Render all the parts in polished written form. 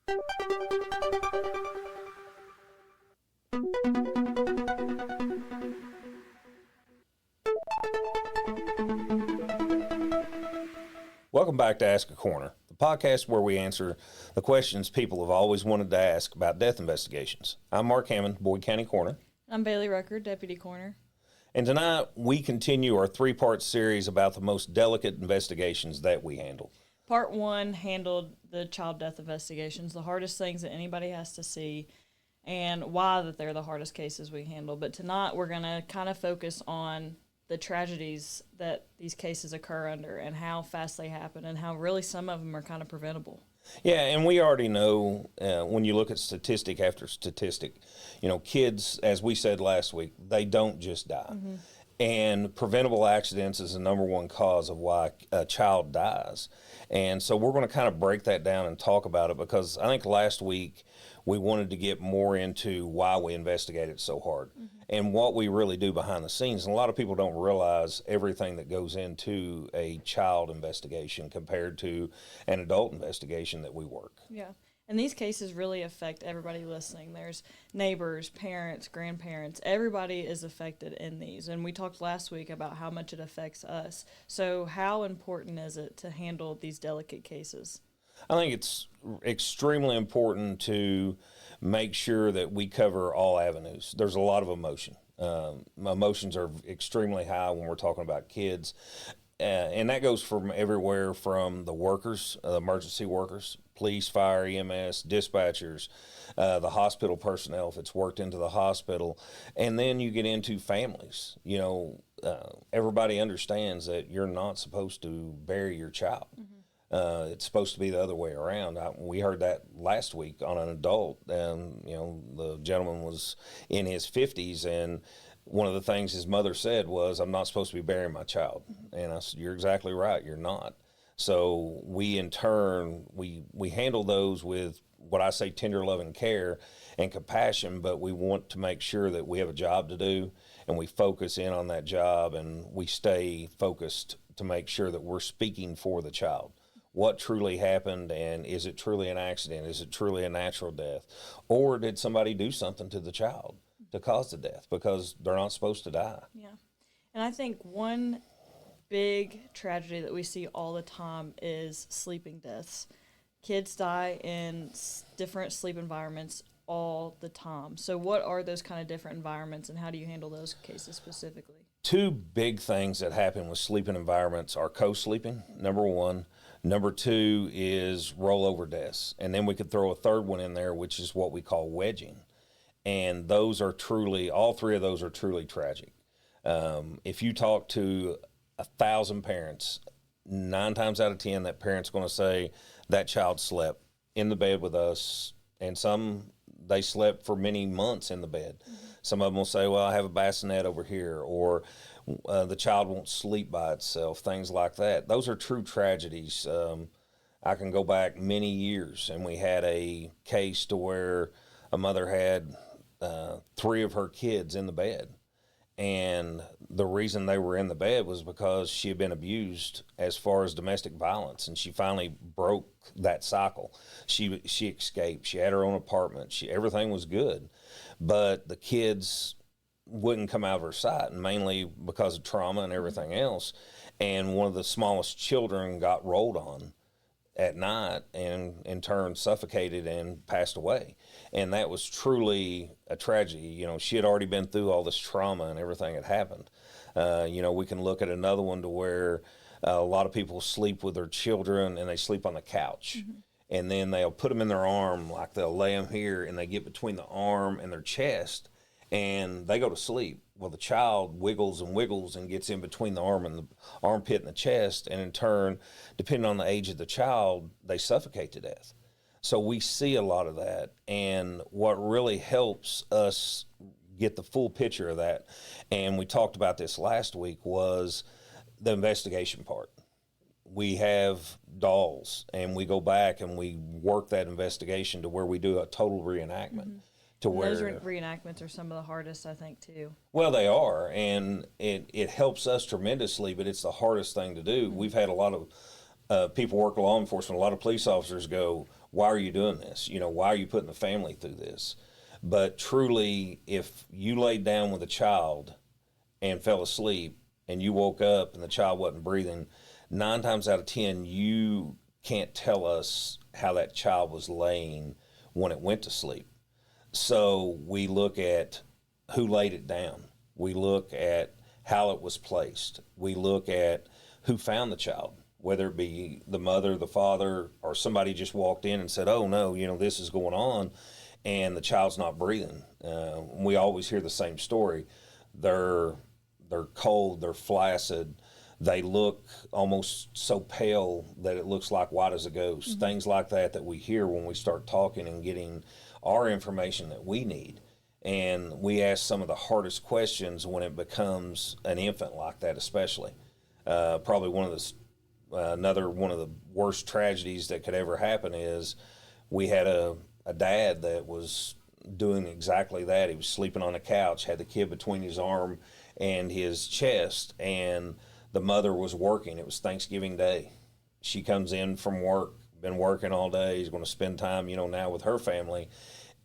Welcome back to Ask a Coroner, the podcast where we answer the questions people have always wanted to ask about death investigations. I'm Mark Hammond, Boyd County Coroner. I'm Bailey Rucker, Deputy Coroner. And tonight we continue our three-part series about the most delicate investigations that we handle. Part 1 handled the child death investigations, the hardest things that anybody has to see, and why that they're the hardest cases we handle. But tonight we're going to kind of focus on the tragedies that these cases occur under and how fast they happen and how really some of them are kind of preventable. Yeah, and we already know when you look at statistic after statistic, kids, as we said last week, they don't just die. Mm-hmm. And preventable accidents is the number one cause of why a child dies. And so we're going to kind of break that down and talk about it, because I think last week we wanted to get more into why we investigate it so hard, mm-hmm. and what we really do behind the scenes. And a lot of people don't realize everything that goes into a child investigation compared to an adult investigation that we work. Yeah. And these cases really affect everybody listening. There's neighbors, parents, grandparents. Everybody is affected in these. And we talked last week about how much it affects us. So how important is it to handle these delicate cases? I think it's extremely important to make sure that we cover all avenues. There's a lot of emotion. Emotions are extremely high when we're talking about kids. And that goes from everywhere from the workers, emergency workers, police, fire, EMS, dispatchers, the hospital personnel if it's worked into the hospital. And then you get into families. Everybody understands that you're not supposed to bury your child. Mm-hmm. It's supposed to be the other way around. We heard that last week on an adult. The gentleman was in his 50s, and one of the things his mother said was, "I'm not supposed to be burying my child." And I said, "You're exactly right. You're not." So we, in turn, we handle those with what I say tender love and care and compassion, but we want to make sure that we have a job to do, and we focus in on that job, and we stay focused to make sure that we're speaking for the child. What truly happened, and is it truly an accident? Is it truly a natural death? Or did somebody do something to the child to cause the death, because they're not supposed to die? Yeah. And I think one big tragedy that we see all the time is sleeping deaths. Kids die in different sleep environments all the time. So what are those kind of different environments, and how do you handle those cases specifically? Two big things that happen with sleeping environments are co-sleeping, number one. Number two is rollover deaths. And then we could throw a third one in there, which is what we call wedging. And those are truly, all three of those are truly tragic. If you talk to 1,000 parents, 9 times out of 10, that parent's going to say that child slept in the bed with us, and some, they slept for many months in the bed. Mm-hmm. Some of them will say, "Well, I have a bassinet over here," or the child won't sleep by itself, things like that. Those are true tragedies. I can go back many years, and we had a case to where a mother had 3 of her kids in the bed. And the reason they were in the bed was because she had been abused as far as domestic violence, and she finally broke that cycle. She escaped. She had her own apartment. Everything was good, but the kids wouldn't come out of her sight, and mainly because of trauma and everything else. And one of the smallest children got rolled on at night and in turn suffocated and passed away. And that was truly a tragedy. She had already been through all this trauma and everything had happened. We can look at another one to where a lot of people sleep with their children and they sleep on the couch. Mm-hmm. And then they'll put them in their arm, like they'll lay them here, and they get between the arm and their chest, and they go to sleep. Well, the child wiggles and wiggles and gets in between the arm and the armpit and the chest, and in turn, depending on the age of the child, they suffocate to death. So we see a lot of that, and what really helps us get the full picture of that, and we talked about this last week, was the investigation part. We have dolls, and we go back and we work that investigation to where we do a total reenactment. Mm-hmm. Those reenactments are some of the hardest, I think, too. Well, they are, and it helps us tremendously, but it's the hardest thing to do. Mm-hmm. We've had a lot of people work law enforcement, a lot of police officers go, why are you doing this? You know, why are you putting the family through this? But truly, if you laid down with a child and fell asleep and you woke up and the child wasn't breathing, 9 times out of 10, you can't tell us how that child was laying when it went to sleep. So we look at who laid it down. We look at how it was placed. We look at who found the child, whether it be the mother, the father, or somebody just walked in and said, oh no, you know, this is going on, and the child's not breathing. We always hear the same story. They're cold, they're flaccid, they look almost so pale that it looks like white as a ghost. Mm-hmm. Things like that we hear when we start talking and getting our information that we need. And we ask some of the hardest questions when it becomes an infant like that, especially. Probably another one of the worst tragedies that could ever happen is we had a dad that was doing exactly that. He was sleeping on a couch, had the kid between his arm and his chest, and the mother was working. It was Thanksgiving Day. She comes in from work, been working all day. He's going to spend time, you know, now with her family,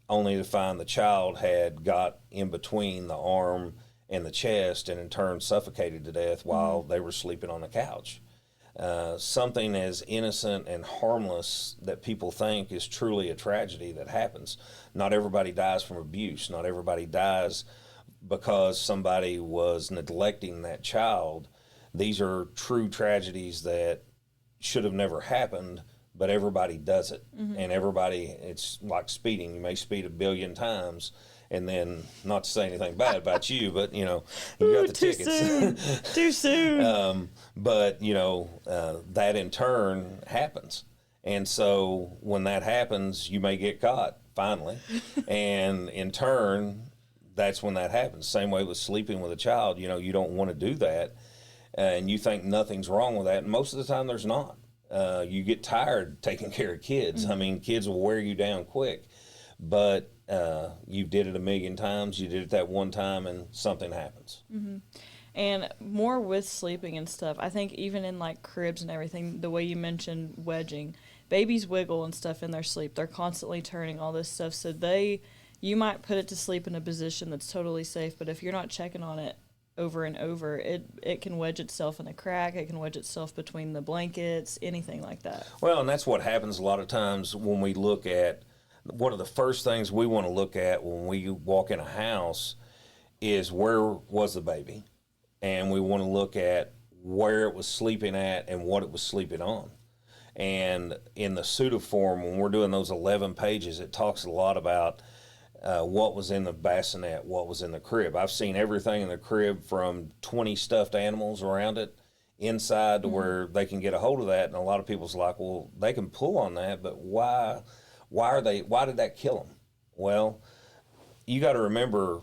only to find the child had got in between the arm and the chest and in turn suffocated to death while they were sleeping on the couch. Something as innocent and harmless that people think is truly a tragedy that happens. Not everybody dies from abuse. Not everybody dies because somebody was neglecting that child. These are true tragedies that should have never happened, but everybody does it. Mm-hmm. And everybody, it's like speeding. You may speed 1 billion times, and then, not to say anything bad about you, but, you know, you got the tickets. Too soon. But, you know, that in turn happens. And so when that happens, you may get caught, finally. And in turn, that's when that happens. Same way with sleeping with a child. You know, you don't want to do that. And you think nothing's wrong with that. And most of the time, there's not. You get tired taking care of kids. Mm-hmm. I mean, kids will wear you down quick. But you did it 1 million times. You did it that one time, and something happens. Mm-hmm. And more with sleeping and stuff. I think even in like cribs and everything, the way you mentioned wedging, babies wiggle and stuff in their sleep. They're constantly turning all this stuff. So you might put it to sleep in a position that's totally safe, but if you're not checking on it over and over, it can wedge itself in a crack. It can wedge itself between the blankets, anything like that. Well, and that's what happens a lot of times when we look at, one of the first things we want to look at when we walk in a house is where was the baby? And we want to look at where it was sleeping at and what it was sleeping on. And in the pseudoform, when we're doing those 11 pages, it talks a lot about what was in the bassinet, what was in the crib. I've seen everything in the crib from 20 stuffed animals around it inside to where they can get a hold of that. And a lot of people's like, well, they can pull on that, but why did that kill them? Well, you got to remember,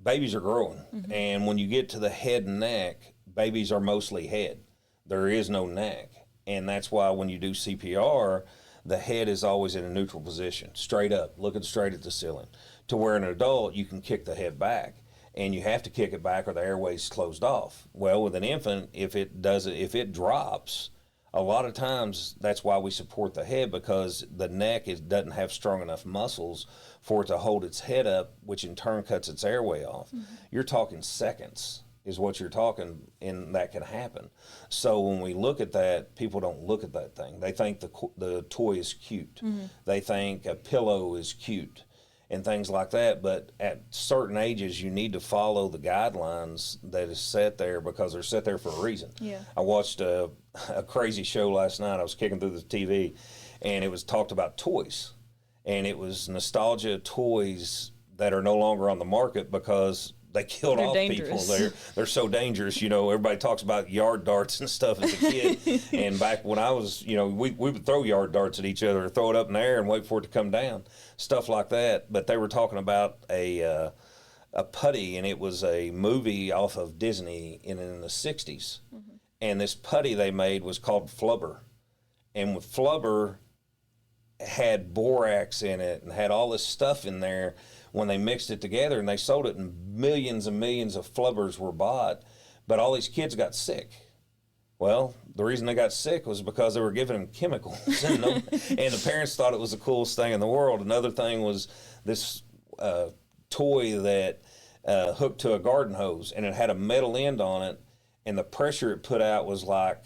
babies are growing. Mm-hmm. And when you get to the head and neck, babies are mostly head. There is no neck. And that's why when you do CPR, the head is always in a neutral position, straight up, looking straight at the ceiling. To where an adult, you can kick the head back. And you have to kick it back or the airway's closed off. Well, with an infant, if it drops, a lot of times that's why we support the head, because the neck doesn't have strong enough muscles for it to hold its head up, which in turn cuts its airway off. Mm-hmm. You're talking seconds is what you're talking, and that can happen. So when we look at that, people don't look at that thing. They think the toy is cute. Mm-hmm. They think a pillow is cute and things like that. But at certain ages, you need to follow the guidelines that is set there, because they're set there for a reason. Yeah. I watched a crazy show last night. I was kicking through the TV, and it was talked about toys. And it was nostalgia toys that are no longer on the market because they killed off dangerous. People. They're so dangerous. You know, everybody talks about yard darts and stuff as a kid. And back when I was, you know, we would throw yard darts at each other, throw it up in the air and wait for it to come down, stuff like that. But they were talking about a putty, and it was a movie off of Disney in the 60s. Mm-hmm. And this putty they made was called Flubber. And with Flubber, had borax in it and had all this stuff in there. When they mixed it together and they sold it, and millions of Flubbers were bought, but all these kids got sick. Well, the reason they got sick was because they were giving them chemicals, and the parents thought it was the coolest thing in the world. Another thing was this toy that hooked to a garden hose, and it had a metal end on it, and the pressure it put out was like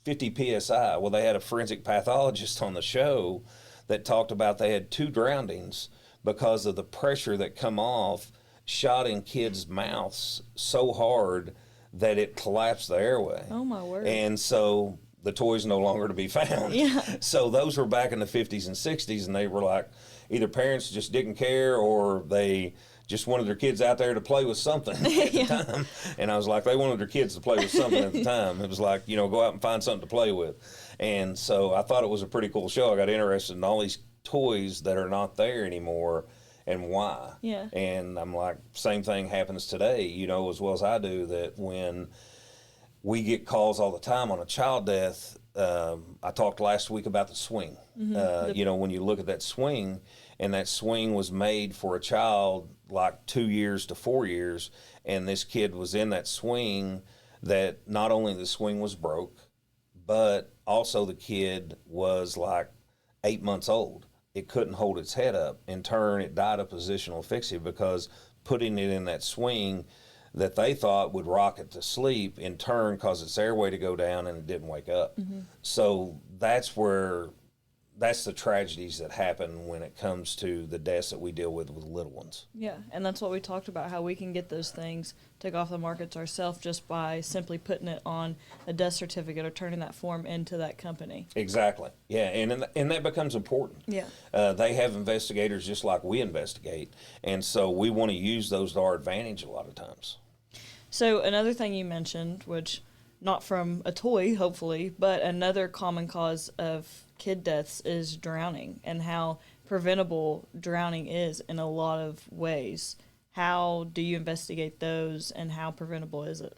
50 psi. Well, they had a forensic pathologist on the show that talked about they had 2 drownings because of the pressure that come off shot in kids' mouths so hard that it collapsed the airway. Oh, my word. And so the toy's no longer to be found. Yeah. So those were back in the 50s and 60s, and they were like, either parents just didn't care or they just wanted their kids out there to play with something at the time. And I was like, they wanted their kids to play with something at the time. It was like, go out and find something to play with. And so I thought it was a pretty cool show. I got interested in all these toys that are not there anymore and why. Yeah. And I'm like, same thing happens today, as well as I do, that when we get calls all the time on a child death. I talked last week about the swing. When you look at that swing, and that swing was made for a child like 2 years to 4 years, and this kid was in that swing, that not only the swing was broke, but also the kid was like 8 months old. It couldn't hold its head up. In turn, it died of positional asphyxia because putting it in that swing that they thought would rock it to sleep, in turn caused its airway to go down, and it didn't wake up. So that's the tragedies that happen when it comes to the deaths that we deal with little ones. Yeah, and that's what we talked about, how we can get those things, take off the markets ourselves just by simply putting it on a death certificate or turning that form into that company. Exactly. Yeah, and that becomes important. Yeah. They have investigators just like we investigate, and so we want to use those to our advantage a lot of times. So another thing you mentioned, which not from a toy, hopefully, but another common cause of kid deaths is drowning, and how preventable drowning is in a lot of ways. How do you investigate those, and how preventable is it?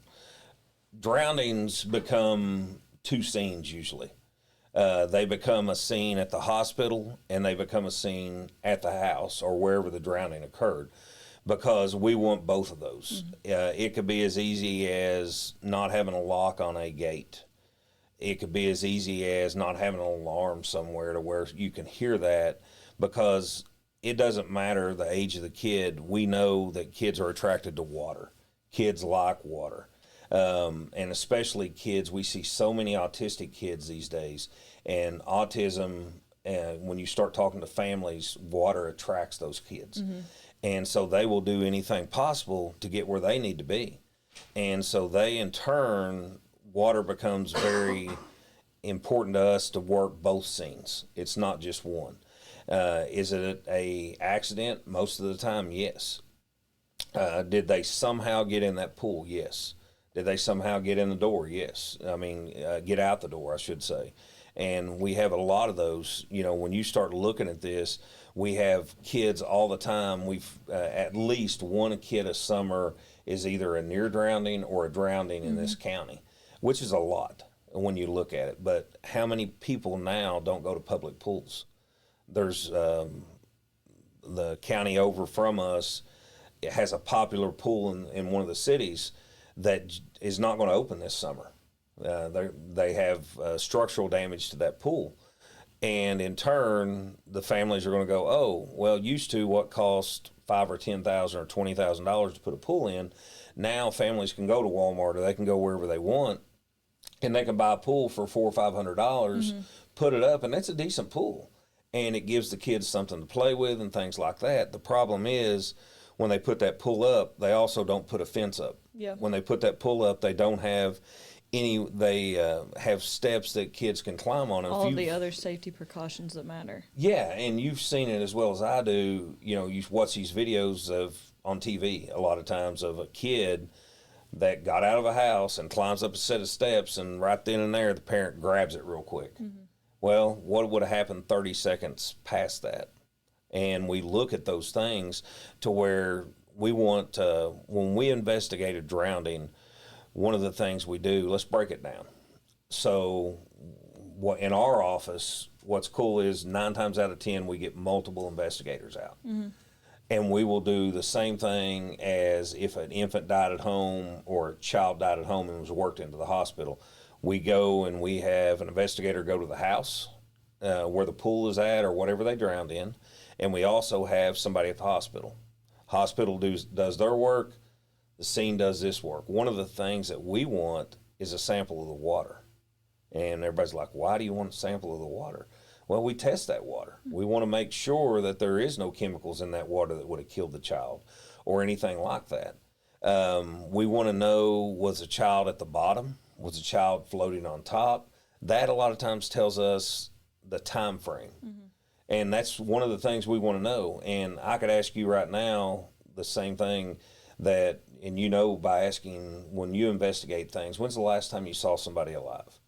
Drownings become 2 scenes usually. They become a scene at the hospital, and they become a scene at the house or wherever the drowning occurred, because we want both of those. It could be as easy as not having a lock on a gate. It could be as easy as not having an alarm somewhere to where you can hear that, because it doesn't matter the age of the kid. We know that kids are attracted to water. Kids like water. And especially kids, we see so many autistic kids these days, and autism, when you start talking to families, water attracts those kids. And so they will do anything possible to get where they need to be. And so they, in turn, water becomes very important to us to work both scenes. It's not just one. Is it a accident? Most of the time, yes. Did they somehow get in that pool? Yes. Did they somehow get in the door? Yes. Get out the door, I should say. And we have a lot of those. When you start looking at this, we have kids all the time. We've at least one kid a summer is either a near drowning or a drowning in this county, which is a lot when you look at it. But how many people now don't go to public pools? There's the county over from us, it has a popular pool in one of the cities that is not going to open this summer. They have structural damage to that pool. And in turn, the families are going to go, oh, well, used to what cost $5,000 or $10,000 or $20,000 to put a pool in. Now families can go to Walmart, or they can go wherever they want, and they can buy a pool for $400 or $500, put it up, and that's a decent pool. And it gives the kids something to play with and things like that. The problem is, when they put that pool up, they also don't put a fence up. Yeah. When they put that pool up, they don't have they have steps that kids can climb on. All the other safety precautions that matter. Yeah, and you've seen it as well as I do. You watch these videos on TV a lot of times of a kid that got out of a house and climbs up a set of steps, and right then and there the parent grabs it real quick. Well, what would have happened 30 seconds past that? And we look at those things to where we want, when we investigate a drowning, one of the things we do, let's break it down. So in our office, what's cool is 9 times out of 10, we get multiple investigators out. And we will do the same thing as if an infant died at home or a child died at home and was worked into the hospital. We go and we have an investigator go to the house where the pool is at or whatever they drowned in, and we also have somebody at the hospital. Hospital does their work, the scene does this work. One of the things that we want is a sample of the water. And everybody's like, why do you want a sample of the water? Well, we test that water. We want to make sure that there is no chemicals in that water that would have killed the child or anything like that. We want to know, was the child at the bottom? Was the child floating on top? That a lot of times tells us the time frame. And that's one of the things we want to know. And I could ask you right now the same thing that, and you know, by asking when you investigate things, when's the last time you saw somebody alive?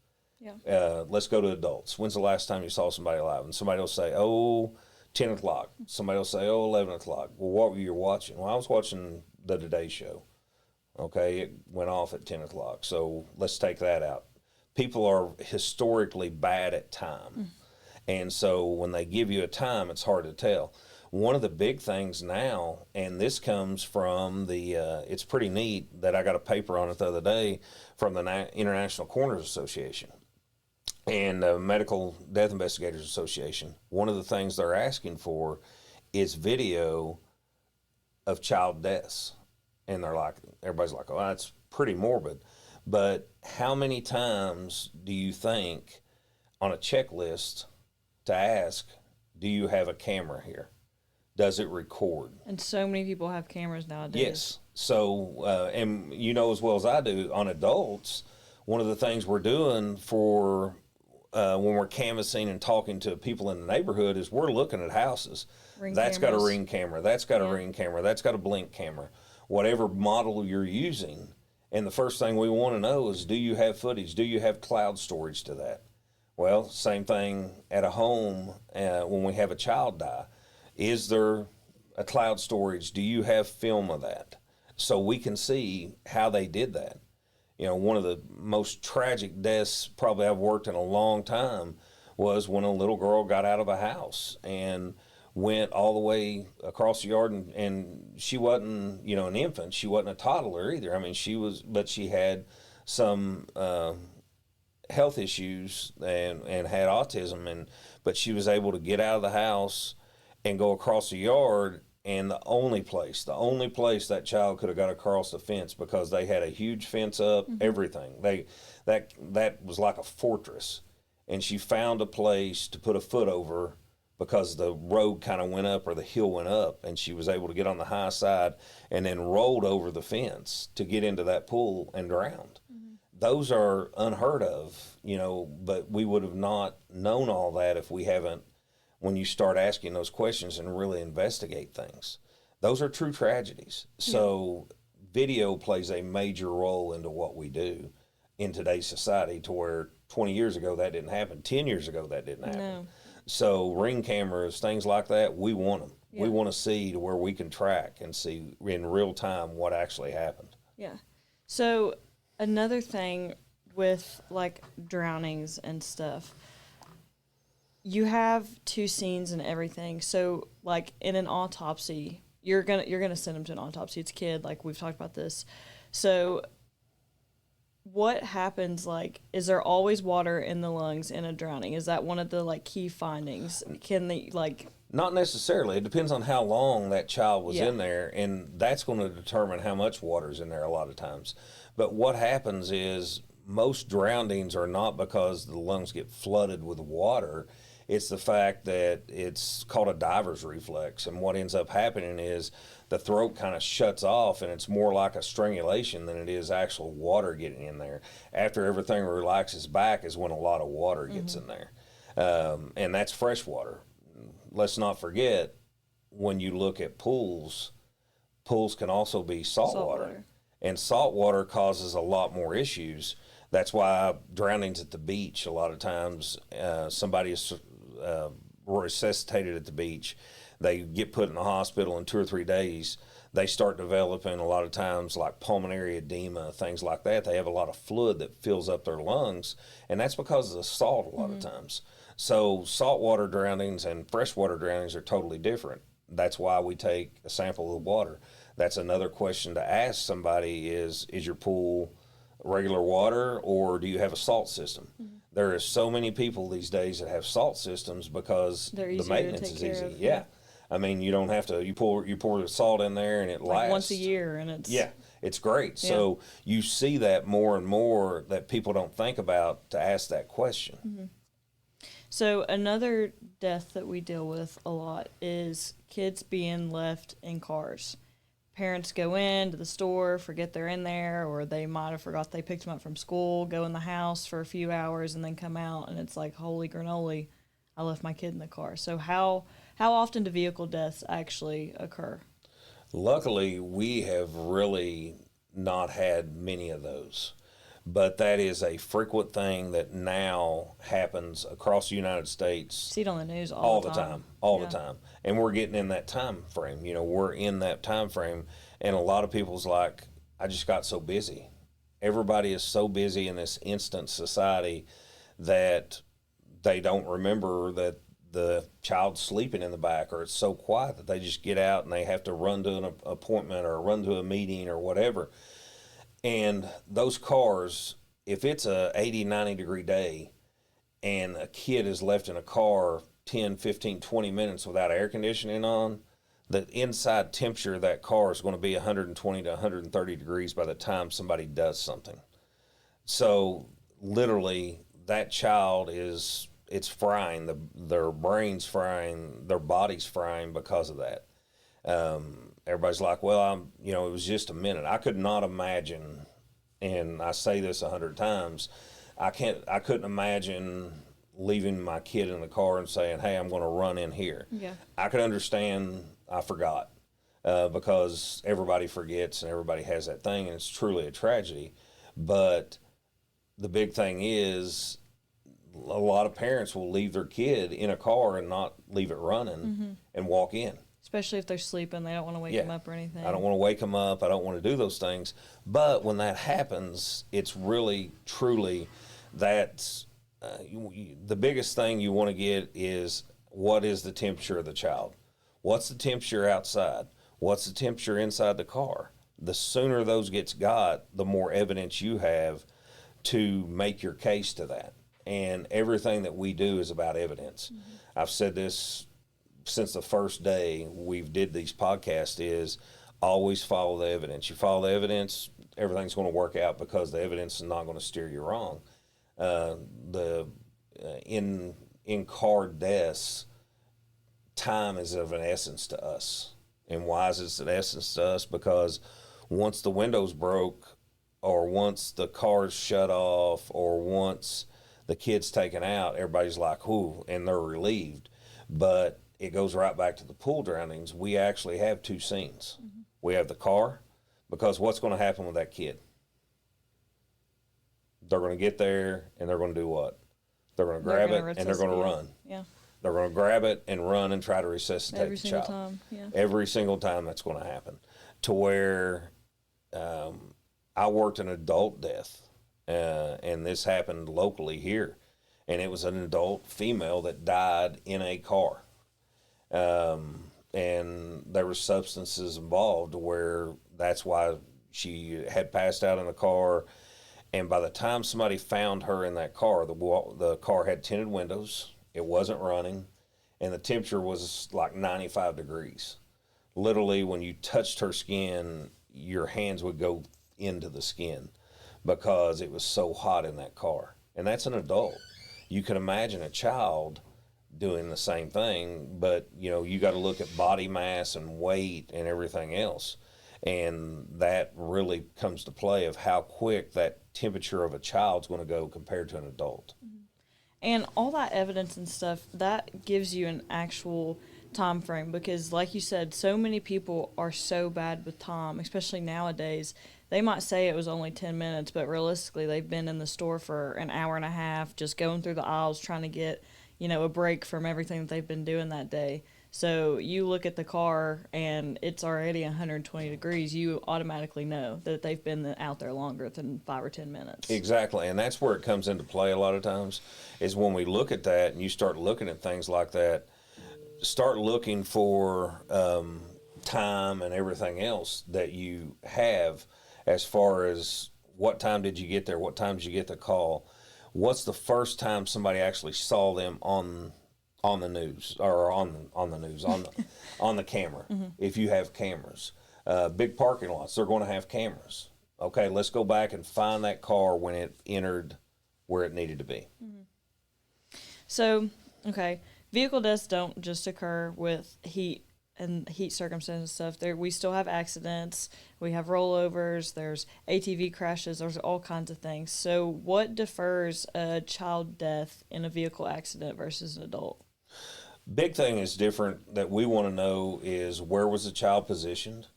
Yeah. Let's go to adults. When's the last time you saw somebody alive? And somebody will say, oh, 10 o'clock. Somebody will say, oh, 11 o'clock. Well, what were you watching? Well, I was watching the Today Show. Okay, it went off at 10 o'clock. So let's take that out. People are historically bad at time. And so when they give you a time, it's hard to tell. One of the big things now, and this comes from the, it's pretty neat that I got a paper on it the other day from the International Coroners Association and Medical Death Investigators Association. One of the things they're asking for is video of child deaths. And they're like, everybody's like, oh, that's pretty morbid. But how many times do you think on a checklist to ask, do you have a camera here? Does it record? And so many people have cameras nowadays. Yes. So, and you know as well as I do, on adults, one of the things we're doing for when we're canvassing and talking to people in the neighborhood is we're looking at houses. That's got a ring camera. That's got a ring camera. That's got a blink camera. Whatever model you're using. And the first thing we want to know is, do you have footage? Do you have cloud storage to that? Well, same thing at a home when we have a child die. Is there a cloud storage? Do you have film of that? So we can see how they did that. You know, one of the most tragic deaths probably I've worked in a long time was when a little girl got out of a house and went all the way across the yard, and she wasn't, you know, an infant. She wasn't a toddler either. I mean, but she had some health issues and had autism, but she was able to get out of the house and go across the yard, and the only place that child could have got across the fence, because they had a huge fence up, everything. That was like a fortress, and she found a place to put a foot over because the road kind of went up, or the hill went up, and she was able to get on the high side and then rolled over the fence to get into that pool and drowned. Those are unheard of, you know, but we would have not known all that if we haven't, when you start asking those questions and really investigate things. Those are true tragedies. So video plays a major role into what we do in today's society, to where 20 years ago that didn't happen. 10 years ago that didn't happen. No. So ring cameras, things like that, we want them. Yeah. We want to see to where we can track and see in real time what actually happened. Yeah. So another thing with like drownings and stuff, you have two scenes and everything. So like in an autopsy, you're gonna send them to an autopsy. It's a kid, like we've talked about this. So what happens, like, is there always water in the lungs in a drowning? Is that one of the like key findings? Can they like? Not necessarily. It depends on how long that child was in there, and that's going to determine how much water's in there a lot of times. But what happens is most drownings are not because the lungs get flooded with water. It's the fact that it's called a diver's reflex, and what ends up happening is the throat kind of shuts off, and it's more like a strangulation than it is actual water getting in there. After everything relaxes back is when a lot of water gets in there, and that's fresh water. Let's not forget, when you look at pools can also be salt water. And salt water causes a lot more issues. That's why drownings at the beach, a lot of times somebody is resuscitated at the beach. They get put in the hospital in 2 or 3 days. They start developing a lot of times like pulmonary edema, things like that. They have a lot of fluid that fills up their lungs, and that's because of the salt a lot of times. So saltwater drownings and freshwater drownings are totally different. That's why we take a sample of the water. That's another question to ask somebody is your pool regular water, or do you have a salt system? There are so many people these days that have salt systems because They're the easier to maintenance take is care easy. of, Yeah. I mean, you don't have to, you pour the salt in there and it like lasts. once a year, and it's Yeah, it's great. Yeah. So you see that more and more that people don't think about to ask that question. So another death that we deal with a lot is kids being left in cars. Parents go into the store, forget they're in there, or they might have forgot they picked them up from school, go in the house for a few hours, and then come out, and it's like, holy granola, I left my kid in the car. So how often do vehicle deaths actually occur? Luckily, we have really not had many of those. But that is a frequent thing that now happens across the United States See it on the news all the time, all Yeah. the time. And we're getting in that time frame. We're in that time frame. And a lot of people's like, I just got so busy. Everybody is so busy in this instant society that they don't remember that the child's sleeping in the back, or it's so quiet that they just get out and they have to run to an appointment or run to a meeting or whatever. And those cars, if it's a 80, 90 degree day and a kid is left in a car 10, 15, 20 minutes without air conditioning on, the inside temperature of that car is going to be 120 to 130 degrees by the time somebody does something. So literally that child it's frying, their brain's frying, their body's frying because of that. Everybody's like, well, it was just a minute. I could not imagine, and I say this 100 times, I couldn't imagine leaving my kid in the car and saying, hey, I'm going to run in here. Yeah. I could understand I forgot, because everybody forgets and everybody has that thing, and it's truly a tragedy. But the big thing is, a lot of parents will leave their kid in a car and not leave it running and walk in. Especially if they're sleeping, they don't want to wake them up or anything. I don't want to wake them up. I don't want to do those things. But when that happens, it's really, truly that the biggest thing you want to get is, what is the temperature of the child? What's the temperature outside? What's the temperature inside the car? The sooner those gets got, the more evidence you have to make your case to that. And everything that we do is about evidence. I've said this since the first day we've did these podcasts, is always follow the evidence. You follow the evidence, everything's going to work out, because the evidence is not going to steer you wrong. In car deaths, time is of an essence to us. And why is it an essence to us? Because once the windows broke, or once the car's shut off, or once the kid's taken out, everybody's like, ooh, and they're relieved. But it goes right back to the pool drownings. We actually have two scenes. We have the car, because what's going to happen with that kid? They're going to get there and they're going to do what? They're going to grab it and they're going to run. Yeah. They're going to grab it and run and try to resuscitate Every the single child. time. Yeah. Every single time that's going to happen. To where I worked an adult death, and this happened locally here. And it was an adult female that died in a car. And there were substances involved where that's why she had passed out in the car. And by the time somebody found her in that car, the car had tinted windows, it wasn't running, and the temperature was like 95 degrees. Literally, when you touched her skin, your hands would go into the skin because it was so hot in that car. And that's an adult. You can imagine a child doing the same thing, but you got to look at body mass and weight and everything else. And that really comes to play of how quick that temperature of a child's going to go compared to an adult. And all that evidence and stuff, that gives you an actual time frame, because like you said, so many people are so bad with time, especially nowadays. They might say it was only 10 minutes, but realistically they've been in the store for an hour and a half, just going through the aisles trying to get, a break from everything that they've been doing that day. So you look at the car and it's already 120 degrees. You automatically know that they've been out there longer than 5 or 10 minutes. Exactly. And that's where it comes into play a lot of times, is when we look at that and you start looking at things like that, start looking for time and everything else that you have as far as what time did you get there? What time did you get the call? What's the first time somebody actually saw them on the news, or on the news, on the camera, if you have cameras? Big parking lots, they're going to have cameras. Okay, let's go back and find that car when it entered where it needed to be. So, okay, vehicle deaths don't just occur with heat circumstances and stuff. We still have accidents, we have rollovers, there's ATV crashes, there's all kinds of things. So what differs a child death in a vehicle accident versus an adult? Big thing is different that we want to know is, where was the child positioned?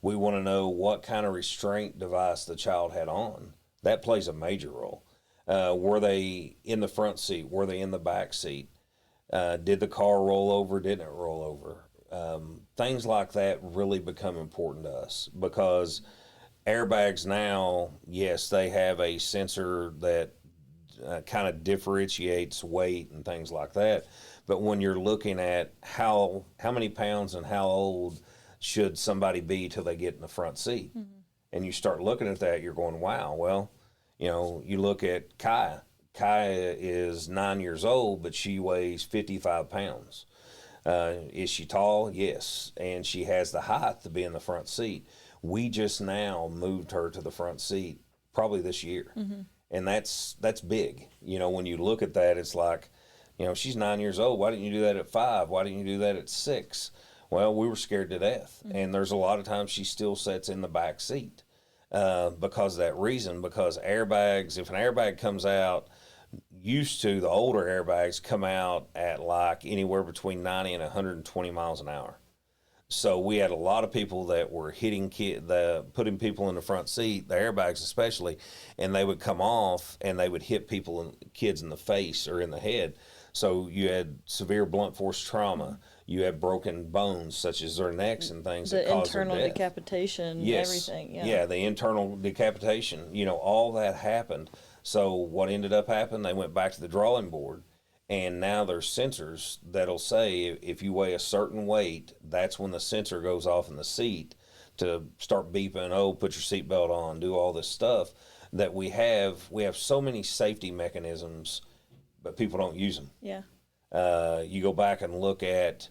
We want to know what kind of restraint device the child had on. That plays a major role. Were they in the front seat? Were they in the back seat? Did the car roll over? Didn't it roll over? Things like that really become important to us, because airbags now, yes, they have a sensor that kind of differentiates weight and things like that. But when you're looking at how many pounds and how old should somebody be till they get in the front seat, and you start looking at that, you're going, wow, well, you look at Kaya. Kaya is 9 years old, but she weighs 55 pounds. Is she tall? Yes. And she has the height to be in the front seat. We just now moved her to the front seat probably this year. And that's big. When you look at that, it's like, she's 9 years old. Why didn't you do that at 5? Why didn't you do that at 6? Well, we were scared to death. And there's a lot of times she still sits in the back seat because of that reason, because airbags, if an airbag comes out, the older airbags come out at like anywhere between 90 and 120 miles an hour. So we had a lot of people that were hitting putting people in the front seat, the airbags especially, and they would come off and they would hit kids in the face or in the head. So you had severe blunt force trauma. You had broken bones, such as their necks and things that caused their death. The internal decapitation, everything. Yeah, the internal decapitation. All that happened. So what ended up happening, they went back to the drawing board, and now there's sensors that'll say if you weigh a certain weight, that's when the sensor goes off in the seat to start beeping, put your seatbelt on, do all this stuff that we have. We have so many safety mechanisms, but people don't use them. Yeah. You go back and look at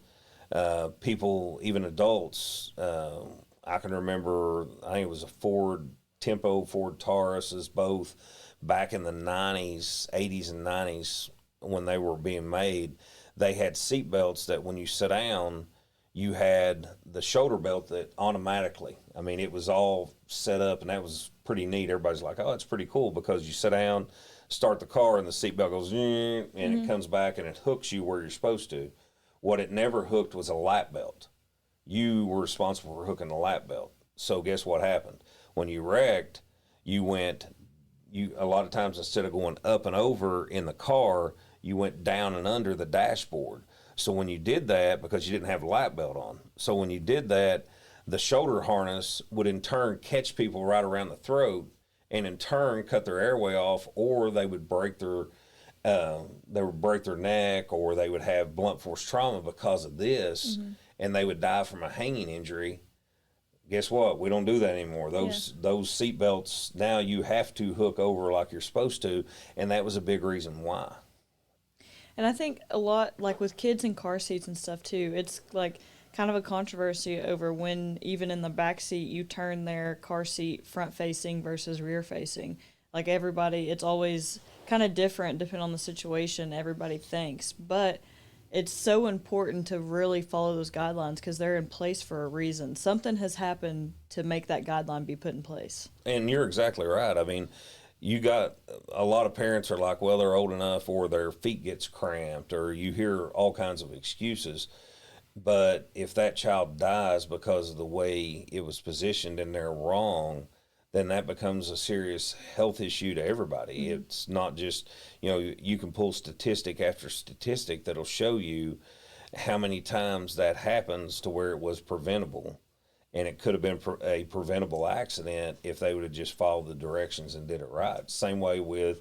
people, even adults. I can remember, I think it was a Ford Tempo, Ford Tauruses, both back in the 90s, 80s and 90s, when they were being made. They had seat belts that when you sit down, you had the shoulder belt that automatically, it was all set up, and that was pretty neat. Everybody's like, oh, it's pretty cool, because you sit down, start the car, and the seat belt goes, and it comes back and it hooks you where you're supposed to. What it never hooked was a lap belt. You were responsible for hooking the lap belt. So guess what happened? When you wrecked, a lot of times, instead of going up and over in the car, you went down and under the dashboard. So when you did that, because you didn't have a lap belt on, so when you did that, the shoulder harness would in turn catch people right around the throat, and in turn cut their airway off, or they would break their neck, or they would have blunt force trauma because of this, and they would die from a hanging injury. Guess what? We don't do that anymore. Those seat belts, now you have to hook over like you're supposed to, and that was a big reason why. And I think a lot, like with kids in car seats and stuff too, it's like kind of a controversy over when, even in the back seat, you turn their car seat front facing versus rear facing. Like everybody, it's always kind of different depending on the situation, everybody thinks. But it's so important to really follow those guidelines, because they're in place for a reason. Something has happened to make that guideline be put in place. And you're exactly right. You got a lot of parents are like, well, they're old enough, or their feet gets cramped, or you hear all kinds of excuses. But if that child dies because of the way it was positioned and they're wrong, then that becomes a serious health issue to everybody. It's not just, you can pull statistic after statistic that'll show you how many times that happens to where it was preventable. And it could have been a preventable accident if they would have just followed the directions and did it right. Same way with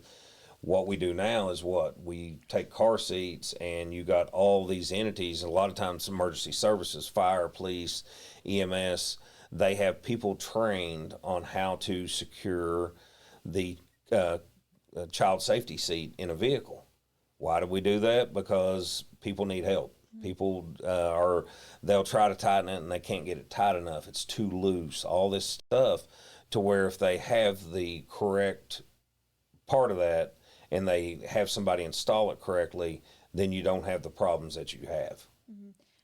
what we do now is we take car seats, and you got all these entities. A lot of times emergency services, fire, police, EMS, they have people trained on how to secure the child safety seat in a vehicle. Why do we do that? Because people need help. People they'll try to tighten it and they can't get it tight enough. It's too loose. All this stuff, to where if they have the correct part of that and they have somebody install it correctly, then you don't have the problems that you have.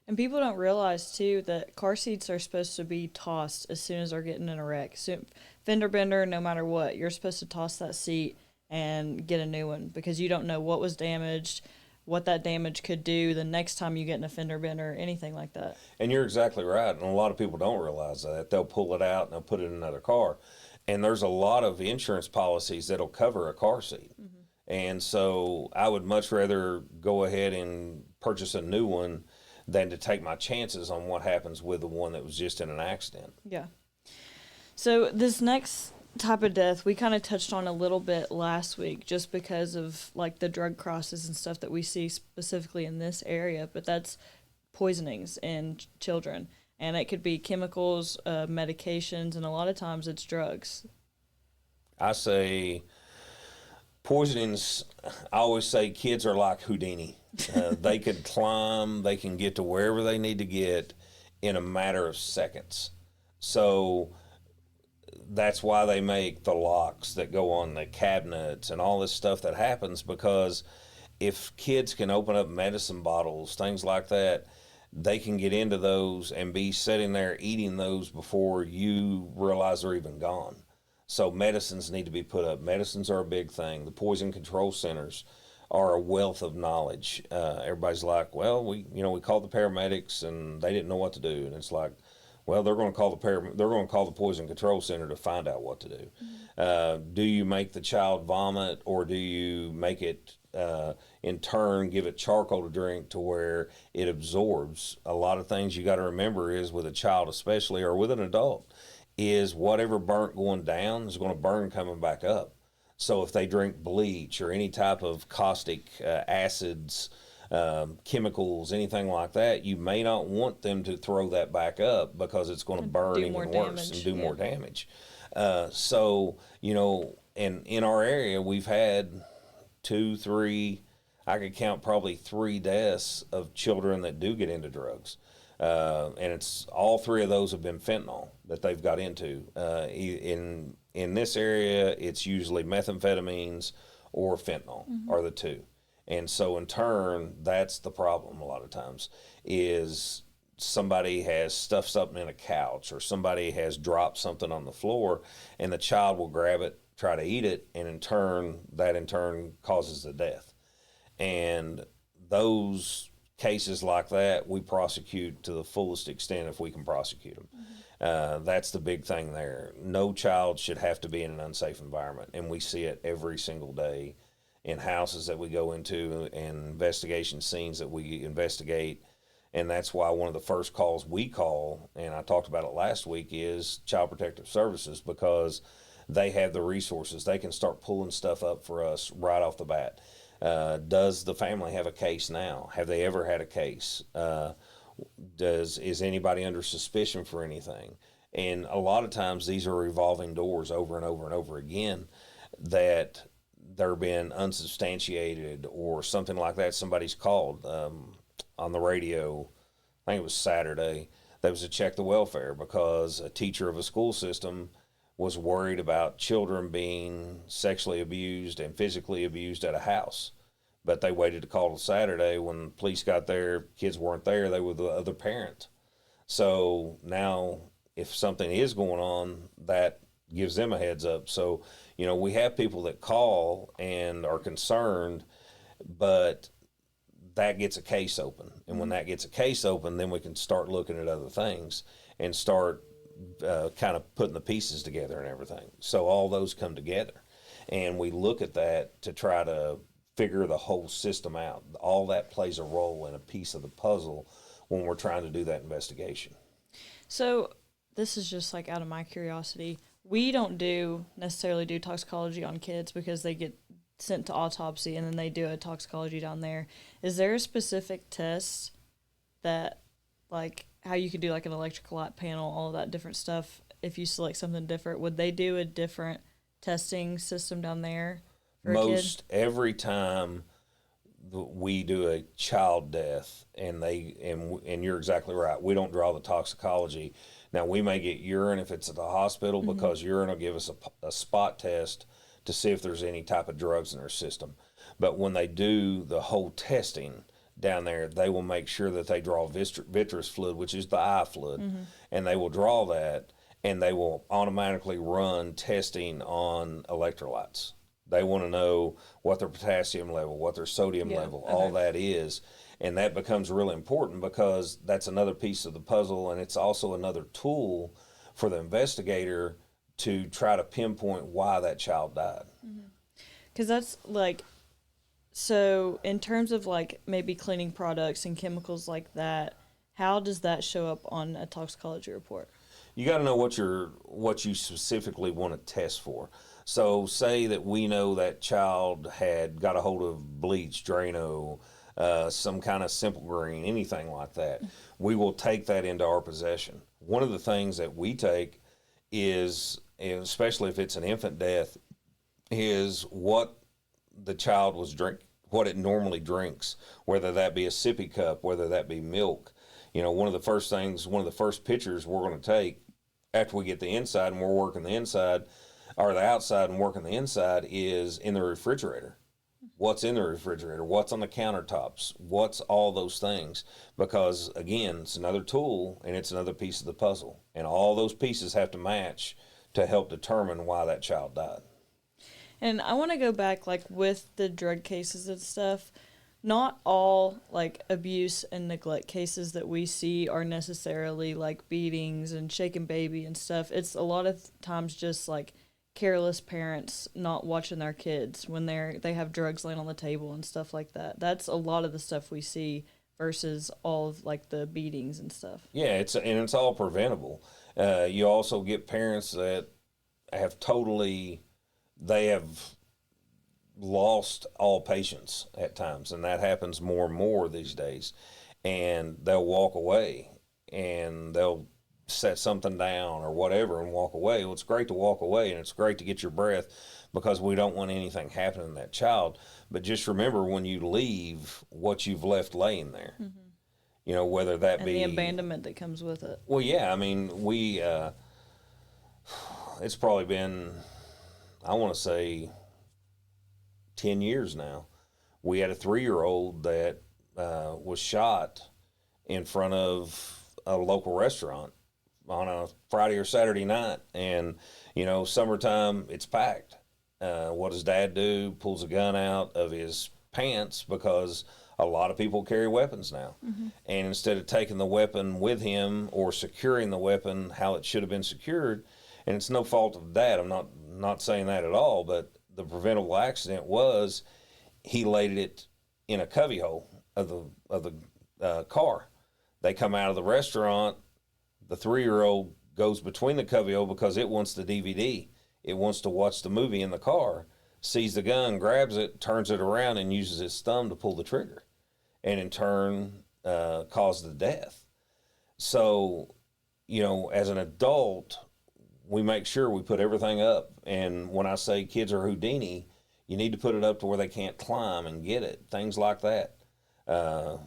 And people don't realize, too, that car seats are supposed to be tossed as soon as they're getting in a wreck. So, fender bender, no matter what, you're supposed to toss that seat and get a new one, because you don't know what was damaged, what that damage could do the next time you get in a fender bender or anything like that. And you're exactly right. And a lot of people don't realize that. They'll pull it out and they'll put it in another car. And there's a lot of insurance policies that'll cover a car seat. And so I would much rather go ahead and purchase a new one than to take my chances on what happens with the one that was just in an accident. Yeah. So this next type of death we kind of touched on a little bit last week, just because of like the drug crosses and stuff that we see specifically in this area, but that's poisonings in children, and it could be chemicals, medications, and a lot of times it's drugs. I say poisonings, I always say kids are like Houdini. They can climb, they can get to wherever they need to get in a matter of seconds. So that's why they make the locks that go on the cabinets and all this stuff that happens, because if kids can open up medicine bottles, things like that, they can get into those and be sitting there eating those before you realize they're even gone. So medicines need to be put up. Medicines are a big thing. The poison control centers are a wealth of knowledge. Everybody's like, well, we called the paramedics and they didn't know what to do. And it's like, well, they're going to call the poison control center to find out what to do. Do you make the child vomit, or do you make it in turn give it charcoal to drink to where it absorbs? A lot of things you got to remember is, with a child especially, or with an adult, is whatever burnt going down is going to burn coming back up. So if they drink bleach or any type of caustic acids, chemicals, anything like that, you may not want them to throw that back up, because it's going to burn even worse and do more damage. So, and in our area, we've had 2, 3, I could count probably 3 deaths of children that do get into drugs. And it's all 3 of those have been fentanyl that they've got into. In this area, it's usually methamphetamines or fentanyl are the 2. And so in turn, that's the problem a lot of times, is somebody has stuffed something in a couch, or somebody has dropped something on the floor, and the child will grab it, try to eat it, and that in turn causes the death. And those cases like that, we prosecute to the fullest extent if we can prosecute them. That's the big thing there. No child should have to be in an unsafe environment, and we see it every single day in houses that we go into and investigation scenes that we investigate. And that's why one of the first calls we call, and I talked about it last week, is Child Protective Services, because they have the resources. They can start pulling stuff up for us right off the bat. Does the family have a case now? Have they ever had a case? Is anybody under suspicion for anything? And a lot of times these are revolving doors over and over and over again, that they're being unsubstantiated or something like that. Somebody's called on the radio, I think it was Saturday, that was to check the welfare, because a teacher of a school system was worried about children being sexually abused and physically abused at a house. But they waited to call till Saturday. When police got there, kids weren't there. They were the other parent. So now if something is going on, that gives them a heads up. So, we have people that call and are concerned, but that gets a case open. And when that gets a case open, then we can start looking at other things and start kind of putting the pieces together and everything. So all those come together, and we look at that to try to figure the whole system out. All that plays a role in a piece of the puzzle when we're trying to do that investigation. So this is just like out of my curiosity. We don't necessarily do toxicology on kids, because they get sent to autopsy and then they do a toxicology down there. Is there a specific test that, like, how you could do like an electric light panel, all of that different stuff, if you select something different? Would they do a different testing system down there for a kid? Most every time we do a child death, and you're exactly right, we don't draw the toxicology. Now, we may get urine if it's at the hospital, because urine will give us a spot test to see if there's any type of drugs in their system. But when they do the whole testing down there, they will make sure that they draw vitreous fluid, which is the eye fluid, and they will draw that, and they will automatically run testing on electrolytes. They want to know what their potassium level, what their sodium level, all that is. And that becomes really important, because that's another piece of the puzzle, and it's also another tool for the investigator to try to pinpoint why that child died. Because that's like, so in terms of like maybe cleaning products and chemicals like that, how does that show up on a toxicology report? You got to know what you specifically want to test for. So say that we know that child had got a hold of bleach, Drano, some kind of simple green, anything like that. We will take that into our possession. One of the things that we take is, especially if it's an infant death, is what the child was what it normally drinks, whether that be a sippy cup, whether that be milk. One of the first pictures we're going to take after we get the inside and we're working the inside, or the outside and working the inside, is in the refrigerator. What's in the refrigerator? What's on the countertops? What's all those things? Because, again, it's another tool, and it's another piece of the puzzle. And all those pieces have to match to help determine why that child died. And I want to go back, like, with the drug cases and stuff. Not all, like, abuse and neglect cases that we see are necessarily, like, beatings and shaking baby and stuff. It's a lot of times just, like, careless parents not watching their kids when they have drugs laying on the table and stuff like that. That's a lot of the stuff we see versus all of, like, the beatings and stuff. Yeah, it's all preventable. You also get parents that have they have lost all patience at times, and that happens more and more these days. And they'll walk away, and they'll set something down or whatever and walk away. Well, it's great to walk away, and it's great to get your breath, because we don't want anything happening to that child. But just remember, when you leave, what you've left laying there. Whether that and be the abandonment that comes with it. Well, yeah, I mean, it's probably been, I want to say, 10 years now. We had a 3-year-old that was shot in front of a local restaurant on a Friday or Saturday night. And, summertime, it's packed. What does Dad do? Pulls a gun out of his pants, because a lot of people carry weapons now. And instead of taking the weapon with him or securing the weapon how it should have been secured, and it's no fault of Dad, I'm not saying that at all, but the preventable accident was he laid it in a cubby hole of the car. They come out of the restaurant. The 3-year-old goes between the cubby hole because it wants the DVD. It wants to watch the movie in the car, sees the gun, grabs it, turns it around, and uses his thumb to pull the trigger, and in turn caused the death. So, as an adult, we make sure we put everything up. And when I say kids are Houdini, you need to put it up to where they can't climb and get it, things like that. I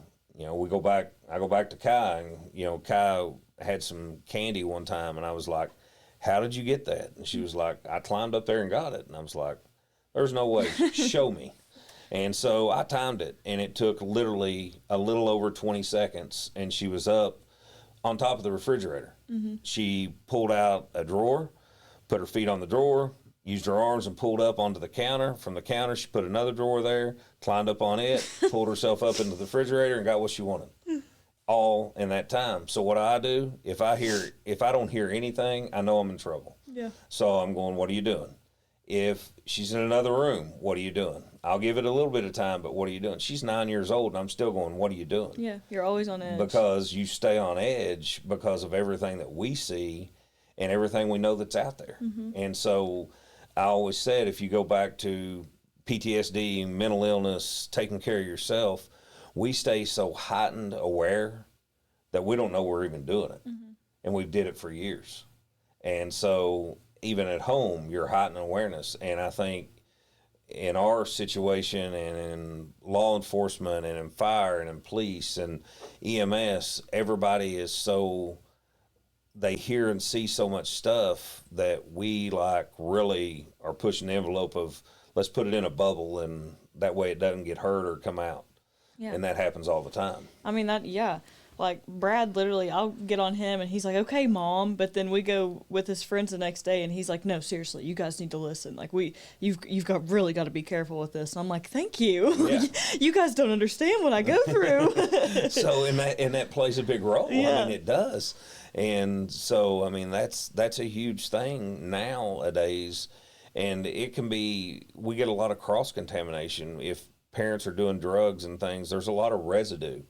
go back to Kai, and, Kai had some candy one time, and I was like, how did you get that? And she was like, I climbed up there and got it. And I was like, there's no way, show me. And so I timed it, and it took literally a little over 20 seconds, and she was up on top of the refrigerator. She pulled out a drawer, put her feet on the drawer, used her arms and pulled up onto the counter. From the counter, she put another drawer there, climbed up on it, pulled herself up into the refrigerator, and got what she wanted. All in that time. So what do, if I don't hear anything, I know I'm in trouble. Yeah. So I'm going, what are you doing? If she's in another room, what are you doing? I'll give it a little bit of time, but what are you doing? She's 9 years old, and I'm still going, what are you doing? Yeah, you're always on edge. Because you stay on edge because of everything that we see and everything we know that's out there. And so I always said, if you go back to PTSD, mental illness, taking care of yourself, we stay so heightened aware that we don't know we're even doing it. And we did it for years. And so even at home, you're heightening awareness. And I think in our situation and in law enforcement and in fire and in police and EMS, everybody is so, they hear and see so much stuff that we like really are pushing the envelope of let's put it in a bubble and that way it doesn't get hurt or come out. Yeah. And that happens all the time. I mean, yeah. Like, Brad, literally, I'll get on him, and he's like, okay, Mom. But then we go with his friends the next day, and he's like, no, seriously, you guys need to listen. Like, you've really got to be careful with this. And I'm like, thank you. Yeah. You guys don't understand what I go through. So, and that plays a big role. Yeah. I mean, it does. And so, I mean, that's a huge thing nowadays. And it can be, we get a lot of cross-contamination. If parents are doing drugs and things, there's a lot of residue.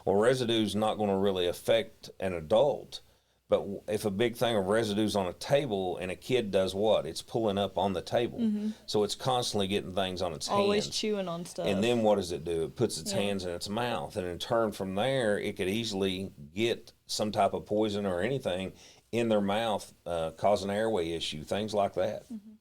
Well, residue's not going to really affect an adult, but if a big thing of residue's on a table and a kid does what? It's pulling up on the table. Mm-hmm. So it's constantly getting things on its Always hands. chewing on stuff. And then what does it do? It puts its hands in its mouth. And in turn from there, it could easily get some type of poison or anything in their mouth, cause an airway issue, things like that. Mm-hmm.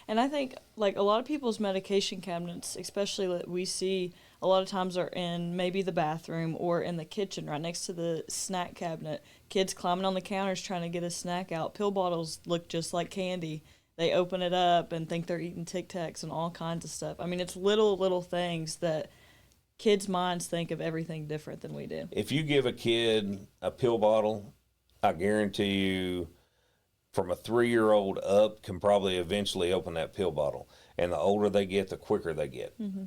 And I think, like, a lot of people's medication cabinets, especially that we see a lot of times, are in maybe the bathroom or in the kitchen right next to the snack cabinet. Kids climbing on the counters trying to get a snack out. Pill bottles look just like candy. They open it up and think they're eating Tic Tacs and all kinds of stuff. I mean, it's little things that kids' minds think of everything different than we do. If you give a kid a pill bottle, I guarantee you, from a 3-year-old up can probably eventually open that pill bottle. And the older they get, the quicker they get. Mm-hmm.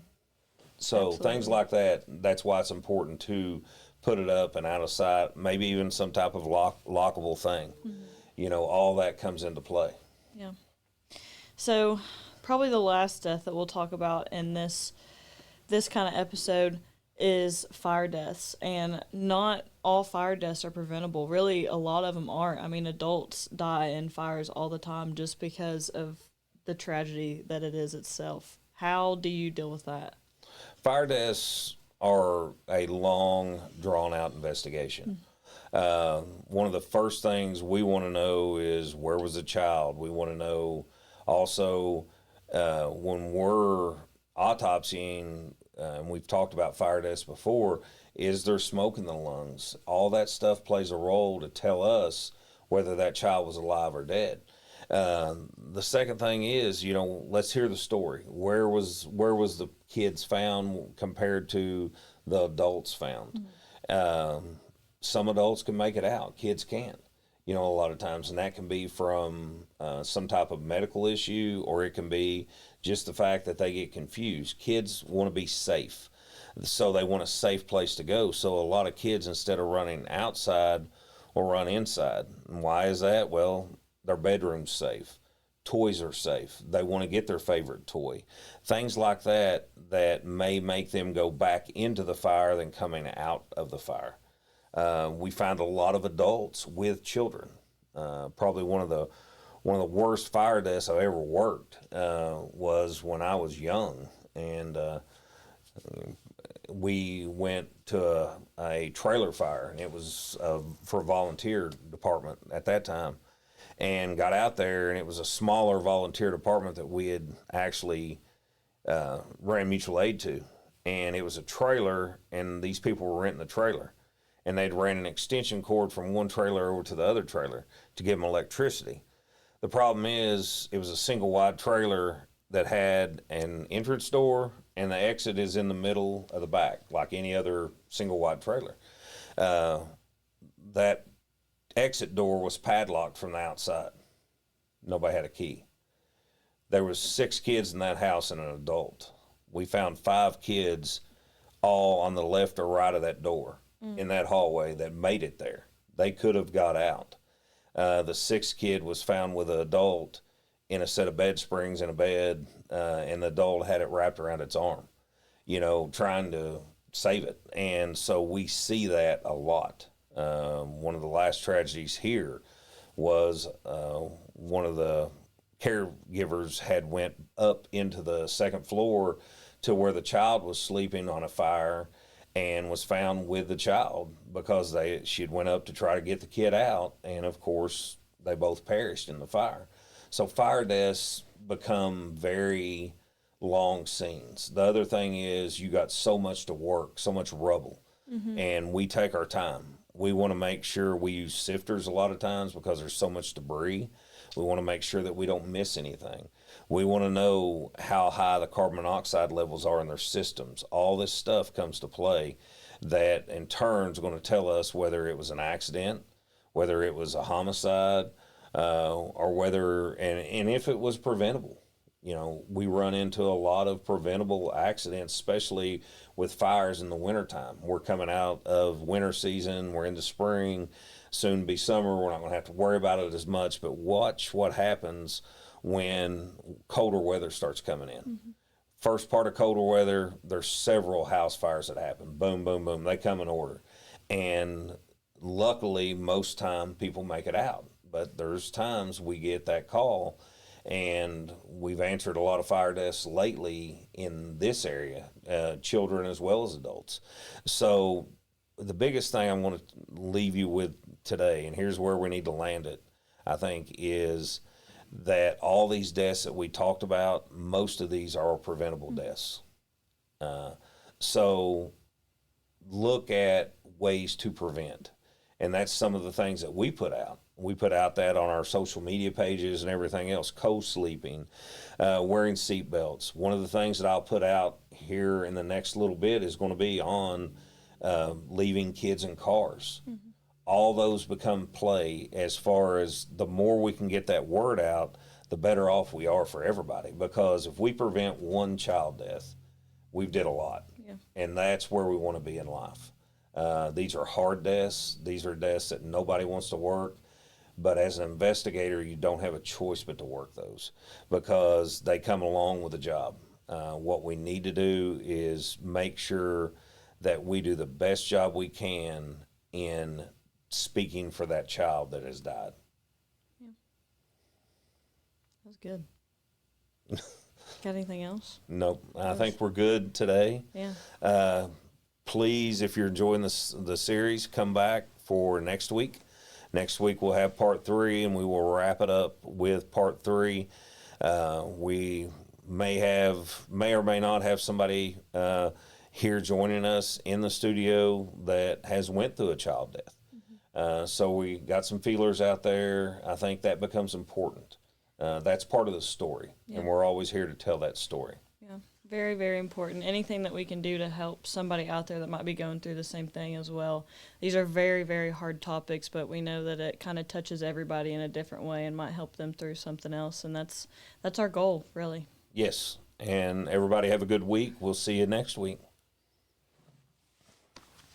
So Absolutely. Things like that, that's why it's important to put it up and out of sight, maybe even some type of lockable thing. Mm-hmm. You know, all that comes into play. Yeah. So probably the last death that we'll talk about in this kind of episode is fire deaths. And not all fire deaths are preventable. Really, a lot of them aren't. I mean, adults die in fires all the time just because of the tragedy that it is itself. How do you deal with that? Fire deaths are a long, drawn-out investigation. One of the first things we want to know is where was the child? We want to know also when we're autopsying, and we've talked about fire deaths before, is there smoke in the lungs? All that stuff plays a role to tell us whether that child was alive or dead. The second thing is, you know, let's hear the story. Where was the kids found compared to the adults found? Mm-hmm. Some adults can make it out. Kids can't. You know, a lot of times, and that can be from some type of medical issue, or it can be just the fact that they get confused. Kids want to be safe, so they want a safe place to go. So a lot of kids, instead of running outside, will run inside. And why is that? Well, their bedroom's safe. Toys are safe. They want to get their favorite toy. Things like that may make them go back into the fire than coming out of the fire. We found a lot of adults with children. Probably one of the worst fire deaths I've ever worked was when I was young, and we went to a trailer fire, and it was for a volunteer department at that time, and got out there, and it was a smaller volunteer department that we had actually ran mutual aid to, and it was a trailer, and these people were renting the trailer. And they'd ran an extension cord from one trailer over to the other trailer to give them electricity. The problem is it was a single wide trailer that had an entrance door, and the exit is in the middle of the back, like any other single wide trailer. That exit door was padlocked from the outside. Nobody had a key. There was 6 kids in that house and an adult. We found 5 kids all on the left or right of that door. In that hallway that made it there. They could have got out. The 6th kid was found with an adult in a set of bed springs in a bed, and the adult had it wrapped around its arm, you know, trying to save it. And so we see that a lot. One of the last tragedies here was one of the caregivers had went up into the 2nd floor to where the child was sleeping on a fire, and was found with the child because she had went up to try to get the kid out, and of course they both perished in the fire. So fire deaths become very long scenes. The other thing is you got so much to work, so much rubble, and we take our time. We want to make sure we use sifters a lot of times because there's so much debris. We want to make sure that we don't miss anything. We want to know how high the carbon monoxide levels are in their systems. All this stuff comes to play that in turn is going to tell us whether it was an accident, whether it was a homicide, or whether, and if it was preventable. You know, we run into a lot of preventable accidents, especially with fires in the wintertime. We're coming out of winter season, we're into spring, soon to be summer. We're not going to have to worry about it as much, but watch what happens when colder weather starts coming in. First part of colder weather, there's several house fires that happen. Boom, boom, boom. They come in order. And luckily, most time people make it out. But there's times we get that call, and we've answered a lot of fire deaths lately in this area, children as well as adults. So the biggest thing I'm going to leave you with today, and here's where we need to land it, I think, is that all these deaths that we talked about, most of these are preventable deaths. So look at ways to prevent. And that's some of the things that we put out. We put out that on our social media pages and everything else, co-sleeping, wearing seat belts. One of the things that I'll put out here in the next little bit is going to be on leaving kids in cars. All those become play as far as the more we can get that word out, the better off we are for everybody. Because if we prevent one child death, we've did a lot. Yeah. And that's where we want to be in life. These are hard deaths. These are deaths that nobody wants to work. But as an investigator, you don't have a choice but to work those because they come along with the job. What we need to do is make sure that we do the best job we can in speaking for that child that has died. Yeah. That was good. Got anything else? Nope. I think we're good today. Yeah. Please, if you're enjoying the series, come back for next week. Next week we'll have part 3, and we will wrap it up with part 3. We may or may not have somebody here joining us in the studio that has went through a child death. So we got some feelers out there. I think that becomes important. That's part of the story, and we're always here to tell that story. Yeah, very, very important. Anything that we can do to help somebody out there that might be going through the same thing as well. These are very, very hard topics, but we know that it kind of touches everybody in a different way and might help them through something else, and that's our goal, really. Yes, and everybody have a good week. We'll see you next week.